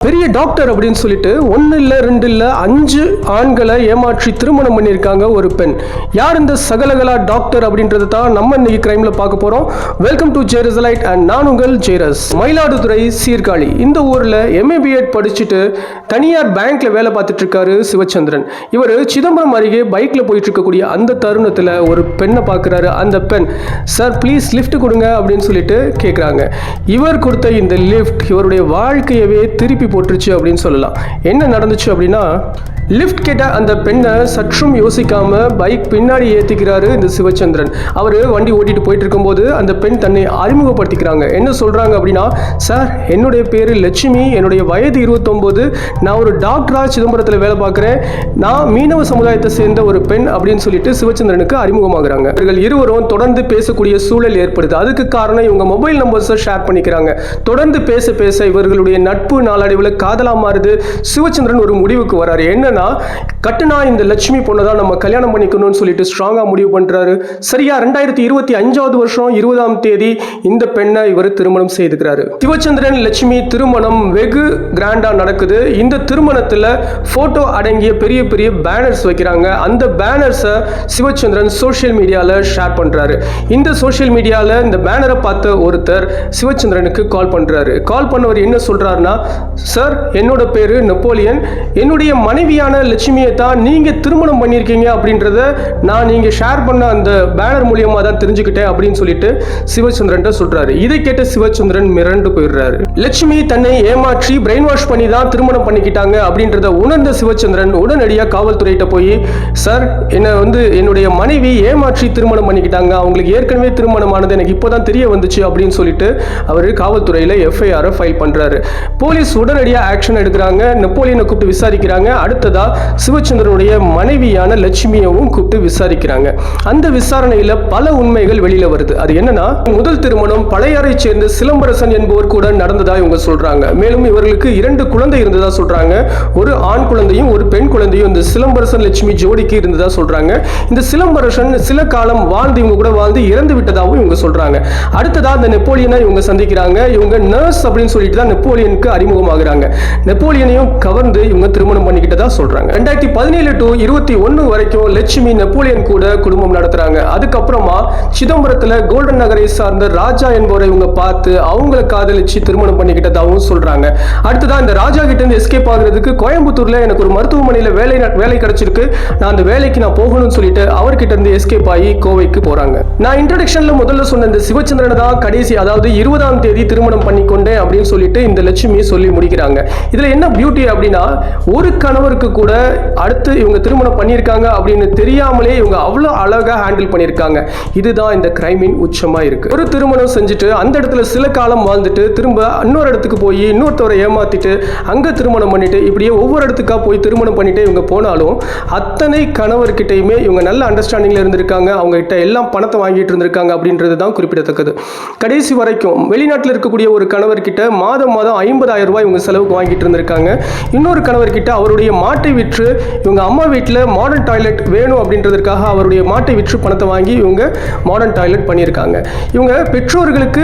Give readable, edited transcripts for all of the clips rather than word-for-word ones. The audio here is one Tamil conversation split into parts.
பெரிய டாக்டர் அப்படின்னு சொல்லிட்டு 1 இல்ல 2 இல்ல 5 ஆண்களை ஏமாற்றி திருமணம் பண்ணியிருக்காங்க ஒரு பெண். யார் இந்த சகலகலா டாக்டர் அப்படின்றது தான் நம்ம இன்னைக்கு கிரைம்ல பார்க்க போறோம். வெல்கம் டு ஜெரஸ்லைட் அண்ட் நான் உங்கள் ஜெரஸ். மயிலாடுதுறை சீர்காழி இந்த ஊர்ல MA BEd படிச்சுட்டு தனியார் பேங்க்ல வேலை பார்த்துட்டு இருக்காரு சிவச்சந்திரன். இவர் சிதம்பரம் அருகே பைக்ல போயிட்டு இருக்கக்கூடிய அந்த தருணத்துல ஒரு பெண்ணை பார்க்கிறாரு. அந்த பெண், சார் ப்ளீஸ் லிஃப்ட் கொடுங்க அப்படின்னு சொல்லிட்டு கேட்குறாங்க. இவர் கொடுத்த இந்த லிஃப்ட் இவருடைய வாழ்க்கையவே திருப்பி போட்டுருச்சு அப்படின்னு சொல்லலாம். என்ன நடந்துச்சு அப்படின்னா, லிஃப்ட் கேட்ட அந்த பெண்ணை சற்றும் யோசிக்காம பைக் பின்னாடி ஏற்றிக்கிறாரு இந்த சிவச்சந்திரன். அவர் வண்டி ஓட்டிட்டு போயிட்டு இருக்கும்போது அந்த பெண் தன்னை அறிமுகப்படுத்திக்கிறாங்க. என்ன சொல்றாங்க அப்படின்னா, சார் என்னுடைய பேர் லட்சுமி, என்னுடைய வயது 29, நான் ஒரு டாக்டரா சிதம்பரத்தில் வேலை பார்க்குறேன், நான் மீனவ சமுதாயத்தை சேர்ந்த ஒரு பெண் அப்படின்னு சொல்லிட்டு சிவச்சந்திரனுக்கு அறிமுகமாகறாங்க. இவர்கள் இருவரும் தொடர்ந்து பேசக்கூடிய சூழல் ஏற்படுது. அதுக்கு காரணம் இவங்க மொபைல் நம்பர்ஸை ஷேர் பண்ணிக்கிறாங்க. தொடர்ந்து பேச பேச இவர்களுடைய நட்பு நாளடைவில் காதலா மாறுது. சிவச்சந்திரன் ஒரு முடிவுக்கு வராரு. என்னன்னா, கட்டுனா இந்த லட்சுமி பொண்ணை தான் நம்ம கல்யாணம் பண்ணிக்கணும்னு சொல்லிட்டு ஸ்ட்ராங்கா முடிவு பண்றாரு. சரியா 2025 வருஷம் 20ஆம் தேதி இந்த பெண்ணை இவர் திருமணம் செய்துக்கிறாரு. சிவச்சந்திரன் லட்சுமி திருமணம் வெகு கிராண்டா நடக்குது. இந்த திருமணத்துல போட்டோ அடங்கிய பெரிய பெரிய பேனர்ஸ் வைக்கிறாங்க. அந்த பேனர்ஸை சிவச்சந்திரன் சோஷியல் மீடியால ஷேர் பண்றாரு. இந்த சோஷியல் மீடியால இந்த பேனரை பார்த்த ஒருத்தர் சிவச்சந்திரனுக்கு கால் பண்றாரு. கால் பண்ணவர் என்ன சொல்றாருன்னா, சார் என்னோட பேரு நெப்போலியன், என்னுடைய மனைவியான லட்சுமியை தான் நீங்க திருமணம் பண்ணியிருக்கீங்க அப்படின்றத நான் நீங்க ஷேர் பண்ண அந்த பேனர் மூலியமா தான் தெரிஞ்சுக்கிட்டேன் அப்படின்னு சொல்லிட்டு சிவச்சந்திரன் சொல்றாரு. இதை கேட்ட சிவச்சந்திரன் மிரண்டு போயிடுறாரு. லட்சுமி தன்னை ஏமாற்றி பிரெயின் வாஷ் பண்ணி தான் திருமணம் பண்ணிக்கிட்டாங்க அப்படின்றத உணர்ந்த சிவச்சந்திரன் உடனடியாக காவல்துறையிட்ட போய், சார் என்னுடைய மனைவி ஏமாற்றி திருமணம் பண்ணிக்கிட்டாங்க, அவங்களுக்கு ஏற்கனவே திருமணமானது எனக்கு இப்போதான் தெரிய வந்துச்சு அப்படின்னு சொல்லிட்டு அவர் காவல்துறையில FIR ஃபைல் பண்றாரு. போலீஸ் உடனடியாக ஆக்ஷன் எடுக்கிறாங்க. நெப்போலியனை கூப்பிட்டு விசாரிக்கிறாங்க. அடுத்ததா சிவச்சந்திரனுடைய மனைவியான லட்சுமியவும் கூப்பிட்டு விசாரிக்கிறாங்க. அந்த விசாரணையில பல உண்மைகள் வெளியில வருது. அது என்னன்னா, முதல் திருமணம் பழையாறை சேர்ந்த சிலம்பரசன் என்பவர் கூட நடந்ததா இவங்க சொல்றாங்க. மேலும் இவர்களுக்கு 2 குழந்தை இருந்ததா சொல்றாங்க. ஒரு ஆண் குழந்தையும் ஒரு பெண் குழந்தையும் இந்த சிலம்பரசன் லட்சுமி ஜோடிக்கு இருந்ததா சொல்றாங்க. இந்த சிலம்பரசன் சில காலம் வாழ்ந்து இவங்க கூட வாழ்ந்து இறந்து விட்டதாகவும் இவங்க சொல்றாங்க. அடுத்ததா இந்த நெப்போலியனை இவங்க சந்திக்கிறாங்க. இவங்க நர்ஸ் அப்படின்னு சொல்லிட்டு தான் நெப்போலியனுக்கு அறிமுகமாகறாங்க. நெப்போலியனையும் கவர்ந்து இவங்க திருமணம் பண்ணிக்கிட்டதா சொல்றாங்க. 2017 to 21 வரைக்கும் லட்சுமி நெப்போலியன் கூட குடும்பம் நடத்துறாங்க. அதுக்கப்புறமா சிதம்பரத்துல கோல்டன் நகரை சார்ந்த ராஜா என்பவரை இவங்க பார்த்து அவங்கள காதலிச்சு திருமணம் பண்ணிக்கிட்டதாகவும் சொல்றாங்க. அடுத்ததா இந்த ராஜா கிட்ட இருந்து எஸ்கேப் ஆகுறதுக்கு கோயம்புத்தூர்ல எனக்கு ஒரு மருத்துவமனையில வேலை கிடைச்சிருக்கு, நான் அந்த வேலைக்கு நான் போகணும்னு சொல்லிட்டு அவர்கிட்ட இருந்து எஸ்கேப் ஆகி கோவைக்கு போறாங்க. நான் இன்ட்ரோடக்ஷன்ல முதல்ல சொன்ன இந்த சிவச்சந்திரனை தான் கடைசி, அதாவது 20ஆம் தேதி திருமணம் பண்ணிக்கொண்டேன் அப்படின்னு சொல்லிட்டு இந்த லட்சுமி சொல்லி முடிக்கிறாங்க. இதுல என்ன பியூட்டி அப்படின்னா, ஒரு கணவருக்கு கூட அடுத்து இவங்க திருமணம் பண்ணியிருக்காங்க அப்படின்னு தெரியாமலே இவங்க அவ்வளோ அழகா ஹேண்டில் பண்ணியிருக்காங்க. இதுதான் இந்த கிரைமின் உச்சமா இருக்கு. ஒரு திருமணம் செஞ்சுட்டு அந்த இடத்துல சில காலம் வாழ்ந்துட்டு திரும்ப இன்னொரு இடத்துக்கு போய் இன்னொருத்தவரை ஏமாத்திட்டு அங்க திருமணம் பண்ணிட்டு இப்படியே ஒவ்வொரு இடத்துக்கா போய் திருமணம் பண்ணிட்டு இவங்க போனாலும் அத்தனை கணவர்கிட்டையுமே இவங்க நல்ல அண்டர்ஸ்டாண்டிங்ல இருந்திருக்காங்க. அவங்க கிட்ட எல்லாம் பணத்தை வாங்கிட்டு இருந்திருக்காங்க அப்படின்றது தான் குறிப்பிடத்தக்கது. கடைசி வரைக்கும் வெளிநாட்டில் இருக்கக்கூடிய ஒரு கணவர்கிட்ட மாதம் 50,000 ரூபாய் இவங்க செலவுக்கு வாங்கிட்டு இருந்திருக்காங்க. இன்னொரு கணவர்கிட்ட அவருடைய மாட்டை விற்று இவங்க அம்மா வீட்டில் மாடர்ன் டாய்லெட் வேணும் அப்படின்றதுக்காக அவருடைய மாட்டை விற்று பணத்தை வாங்கி இவங்க மாடர்ன் டாய்லெட் பண்ணியிருக்காங்க. இவங்க பெற்றோர்களுக்கு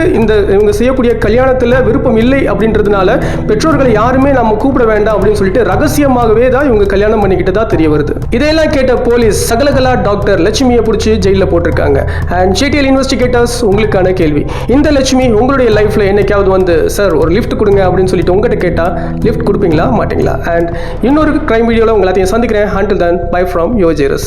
இவங்க செய்யக்கூடிய கல்யாணத்தில் விருப்பம் இல்லை அப்படின்றதுனால பெற்றோர்களை யாருமே நம்ம கூப்பிட வேண்டாம் அப்படின்னு சொல்லிட்டு ரகசியமாகவே தான் இவங்க கல்யாணம் பண்ணிக்கிட்டதா தெரிய வருது. இதையெல்லாம் கேட்ட போலீஸ் சகலகலா டாக்டர் லட்சுமியை பிடிச்சி ஜெயிலில் போட்டிருக்காங்க. அண்ட் JTL இன்வெஸ்டிகேட்டர்ஸ் உங்களுக்கான கேள்வி, இந்த லட்சுமி உங்களுடைய லைஃப்ல என்னைக்காவது வந்து சார் ஒரு லிஃப்ட் கொடுங்க அப்படின்னு சொல்லிட்டு உங்ககிட்ட கேட்டா லிஃப்ட் கொடுப்பீங்களா மாட்டீங்களா? அண்ட் இன்னொரு கிரைம் வீடியோவில் உங்களை சந்திக்கிறேன். Until then, bye from your Jairus.